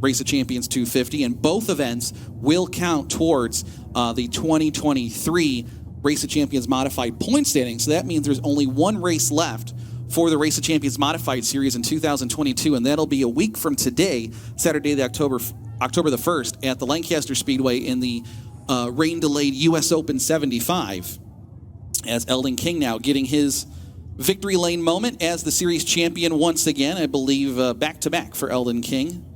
Race of Champions 250, and both events will count towards the 2023 Race of Champions Modified point standings. So that means there's only one race left for the Race of Champions Modified Series in 2022, and that'll be a week from today, Saturday, October the 1st, at the Lancaster Speedway in the rain-delayed U.S. Open 75, as Eldon King now getting his victory lane moment as the series champion once again, I believe back-to-back for Eldon King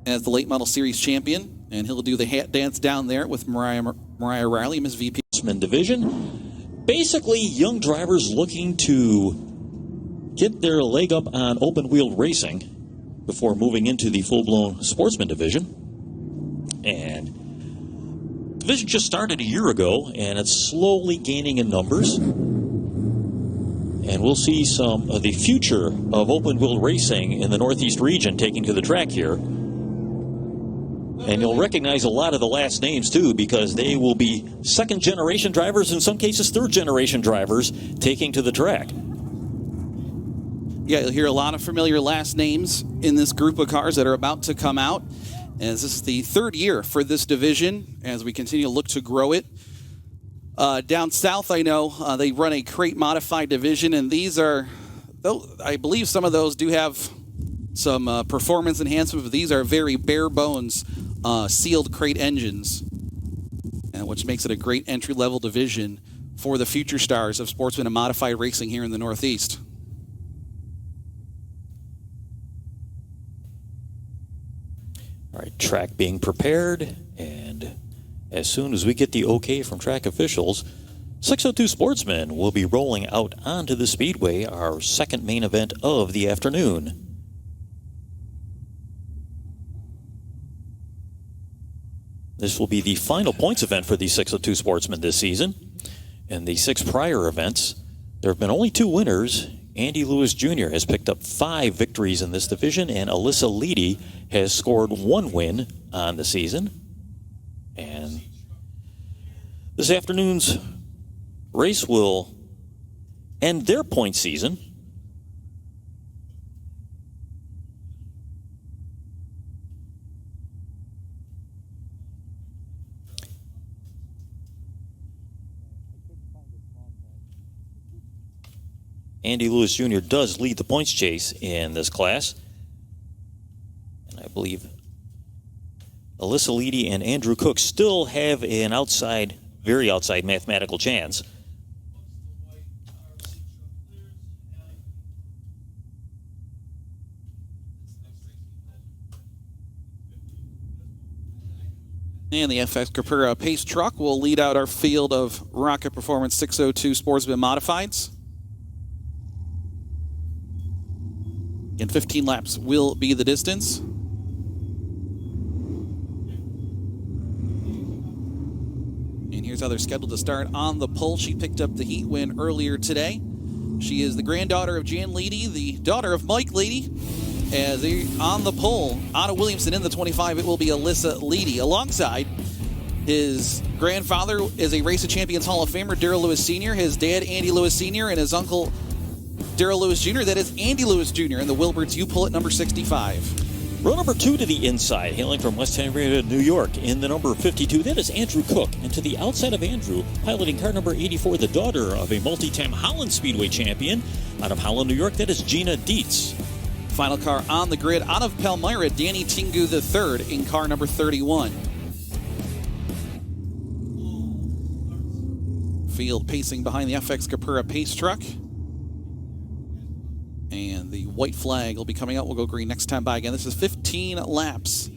as the late model series champion, and he'll do the hat dance down there with Mariah Riley, Ms. VP. Division. Basically, young drivers looking to get their leg up on open-wheeled racing before moving into the full-blown sportsman division. And the division just started a year ago, and it's slowly gaining in numbers. And we'll see some of the future of open-wheel racing in the Northeast region taking to the track here. And you'll recognize a lot of the last names, too, because they will be second-generation drivers, in some cases third-generation drivers, taking to the track. Yeah, you'll hear a lot of familiar last names in this group of cars that are about to come out, as this is the third year for this division as we continue to look to grow it. Down south, I know they run a crate modified division, and these are, I believe some of those do have some performance enhancement, but these are very bare bones sealed crate engines, and which makes it a great entry-level division for the future stars of sportsman and modified racing here in the Northeast. All right, track being prepared, and as soon as we get the okay from track officials, 602 Sportsman will be rolling out onto the speedway, our second main event of the afternoon. This will be the final points event for the 602 Sportsman this season. In the 6 prior events, there have been only 2 winners. Andy Lewis Jr. has picked up 5 victories in this division, and Alyssa Leedy has scored 1 win on the season. And this afternoon's race will end their point season. Andy Lewis Jr. does lead the points chase in this class. And I believe Alyssa Leedy and Andrew Cook still have an outside, very outside mathematical chance. And the FX Capura Pace Truck will lead out our field of Rocket Performance 602 Sportsman Modifieds. And 15 laps will be the distance. And here's how they're scheduled to start on the pole. She picked up the heat win earlier today. She is the granddaughter of Jan Leedy, the daughter of Mike Leedy. As they on the pole, Anna Williamson in the 25, it will be Alyssa Leedy. Alongside, his grandfather is a Race of Champions Hall of Famer, Darrell Lewis Sr., his dad, Andy Lewis Sr., and his uncle, Darrell Lewis Jr., that is Andy Lewis Jr. in the Wilberts U-Pullet number 65. Row number 2 to the inside, hailing from West Henrietta, New York, in the number 52, that is Andrew Cook. And to the outside of Andrew, piloting car number 84, the daughter of a multi-time Holland Speedway champion, out of Holland, New York, that is Gina Dietz. Final car on the grid, out of Palmyra, Danny Tingu III in car number 31. Field pacing behind the FX Capura Pace Truck. And the white flag will be coming out. We'll go green next time by again. This is 15 laps.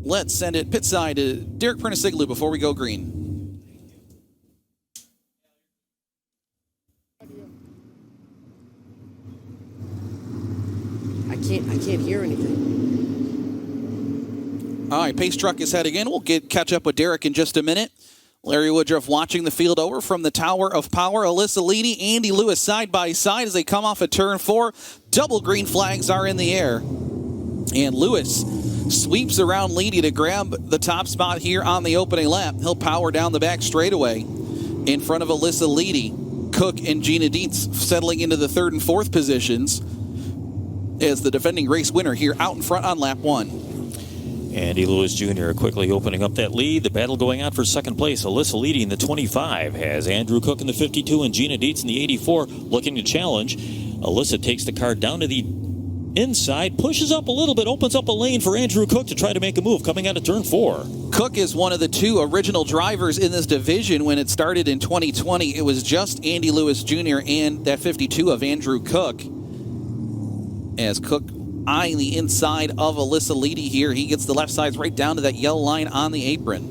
Let's send it pit side to Derek Pernisiglu before we go green. I can't hear anything. All right, Pace Truck is heading in. We'll catch up with Derek in just a minute. Larry Woodruff watching the field over from the Tower of Power. Alyssa Leedy, Andy Lewis side by side as they come off of turn 4. Double green flags are in the air. And Lewis sweeps around Leedy to grab the top spot here on the opening lap. He'll power down the back straightaway in front of Alyssa Leedy. Cook and Gina Dietz settling into the 3rd and 4th positions. as the defending race winner here out in front on lap 1. Andy Lewis Jr. quickly opening up that lead. The battle going on for second place. Alyssa leading the 25 has Andrew Cook in the 52 and Gina Dietz in the 84 looking to challenge. Alyssa takes the car down to the inside, pushes up a little bit, opens up a lane for Andrew Cook to try to make a move coming out of turn 4. Cook is one of the 2 original drivers in this division. When it started in 2020, it was just Andy Lewis Jr. and that 52 of Andrew Cook. As Cook eyeing the inside of Alyssa Leedy here, he gets the left sides right down to that yellow line on the apron.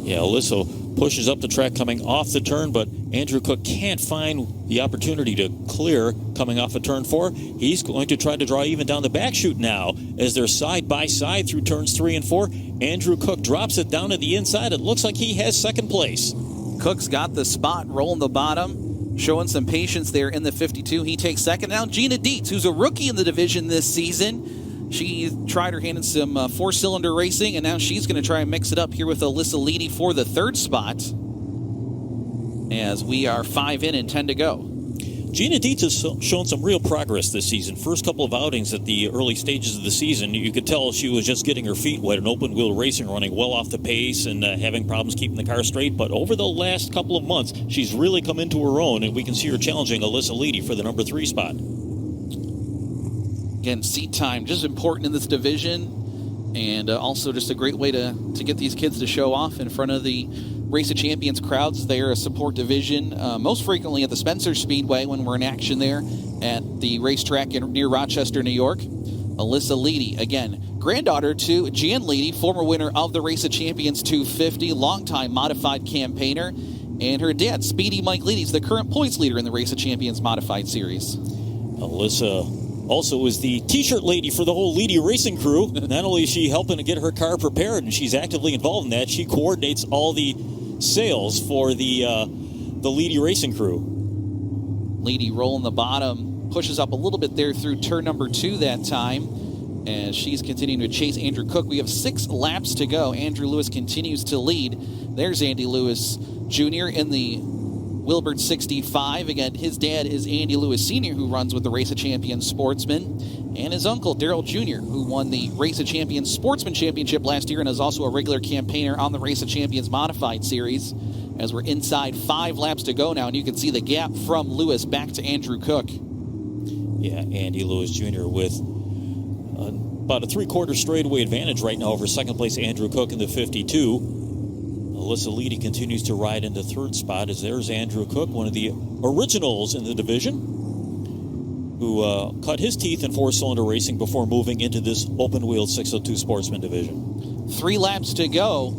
Yeah, Alyssa pushes up the track coming off the turn, but Andrew Cook can't find the opportunity to clear coming off of turn 4. He's going to try to draw even down the back chute now as they're side by side through turns 3 and 4. Andrew Cook drops it down to the inside. It looks like he has second place. Cook's got the spot, rolling the bottom, showing some patience there in the 52. He takes second. Now Gina Dietz, who's a rookie in the division this season. She tried her hand in some four-cylinder racing, and now she's going to try and mix it up here with Alyssa Leedy for the third spot, as we are 5 in and 10 to go. Gina Dietz has shown some real progress this season. First couple of outings at the early stages of the season, you could tell she was just getting her feet wet in open-wheel racing, running well off the pace and having problems keeping the car straight. But over the last couple of months, she's really come into her own, and we can see her challenging Alyssa Leedy for the number 3 spot. Again, seat time, just important in this division, and also just a great way to get these kids to show off in front of the Race of Champions crowds. They're a support division, most frequently at the Spencer Speedway when we're in action there at the racetrack near Rochester, New York. Alyssa Leedy, again, granddaughter to Jan Leedy, former winner of the Race of Champions 250, longtime modified campaigner, and her dad, Speedy Mike Leedy, is the current points leader in the Race of Champions modified series. Alyssa also is the T-shirt lady for the whole Leedy racing crew. Not only is she helping to get her car prepared, and she's actively involved in that, she coordinates all the sales for the Leedy racing crew. Leedy rolling the bottom, pushes up a little bit there through turn number 2 that time, as she's continuing to chase Andrew Cook. We have 6 laps to go. Andrew Lewis continues to lead. There's Andy Lewis Jr. in the Wilbert 65. Again, his dad is Andy Lewis Sr., who runs with the Race of Champions Sportsman, and his uncle, Daryl Jr., who won the Race of Champions Sportsman Championship last year and is also a regular campaigner on the Race of Champions Modified Series. As we're inside 5 laps to go now, and you can see the gap from Lewis back to Andrew Cook. Yeah, Andy Lewis Jr. with about a 3/4 straightaway advantage right now over second place Andrew Cook in the 52. Alyssa Leedy continues to ride into third spot, as there's Andrew Cook, one of the originals in the division, who cut his teeth in four-cylinder racing before moving into this open-wheeled 602 Sportsman division. 3 laps to go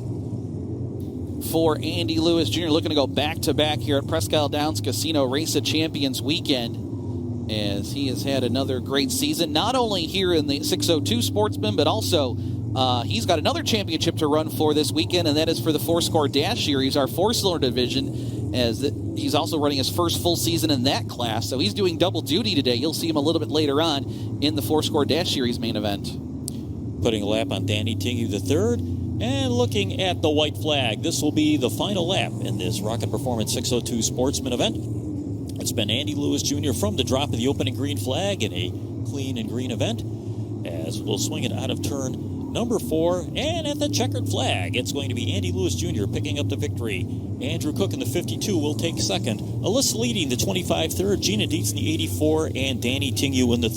for Andy Lewis Jr., looking to go back-to-back here at Presque Isle Downs Casino Race of Champions weekend, as he has had another great season, not only here in the 602 Sportsman, but also he's got another championship to run for this weekend, and that is for the 4-Score Dash Series, our 4-cylinder division, as he's also running his first full season in that class. So he's doing double duty today. You'll see him a little bit later on in the 4-Score Dash Series main event. Putting a lap on Danny Tingy III, and looking at the white flag. This will be the final lap in this Rocket Performance 602 Sportsman event. It's been Andy Lewis Jr. from the drop of the opening green flag in a clean and green event, as we'll swing it out of turn number 4, and at the checkered flag, it's going to be Andy Lewis Jr. picking up the victory. Andrew Cook in the 52 will take second. Alyssa leading the 25 third, Gina Dietz in the 84, and Danny Tingu in the